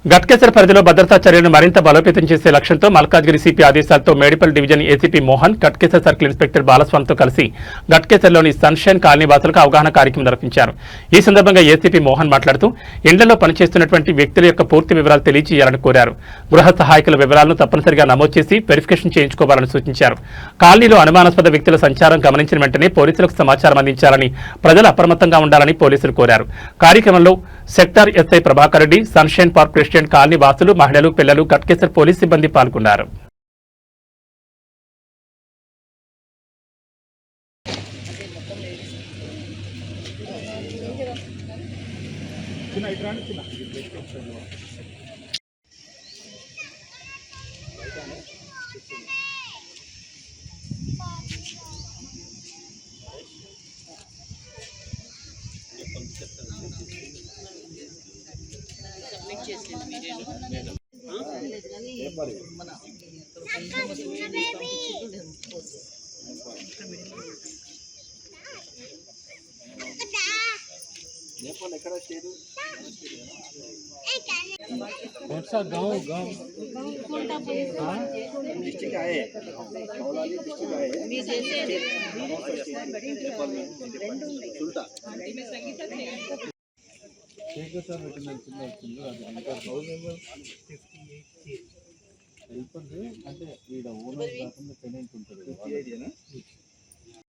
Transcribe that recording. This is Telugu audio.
గట్కేసర్ పరిధిలో భద్రతా చర్యలను మరింత బలోపేతం చేసే లక్ష్యంతో మల్కాజ్గిరి సిపి ఆదేశాలతో Medipally division ACP Mohan Ghatkesar circle inspector బాలస్వామితో కలిసి గట్కేసర్లోని సన్షైన్ కాలనీ వాసులకు అవగాహన కార్యక్రమం నిర్వహించారు. ఈ సందర్భంగా ఏసీపీ మోహన్ మాట్లాడుతూ ఇళ్లలో పనిచేస్తున్నటువంటి వ్యక్తుల యొక్క పూర్తి వివరాలు తెలియజేయాలని కోరారు. గృహ సహాయకుల వివరాలను తప్పనిసరిగా నమోదు చేసి వెరిఫికేషన్ చేయించుకోవాలని సూచించారు. కాలనీలో అనుమానాస్పద వ్యక్తుల సంచారం గమనించిన వెంటనే పోలీసులకు సమాచారం అందించాలని, ప్రజలు అప్రమత్తంగా ఉండాలని పోలీసులు కోరారు. కార్యక్రమంలో sector SI Prabhakar Reddy, sunshine park president, colony వాసులు, మహిళలు, పిల్లలు, గట్కేసర్ పోలీస్ సిబ్బంది పాల్గొన్నారు. कौन सा गाँव डिस्ट्रिक्ट आए डिस्ट्रिक्ट आए ठीक है सर ఇంకా 1000 మెంబర్స్ హెల్పర్స్ అంటే ఈడ ఓనర్ కాకుండా టెనెంట్ ఉంటారు.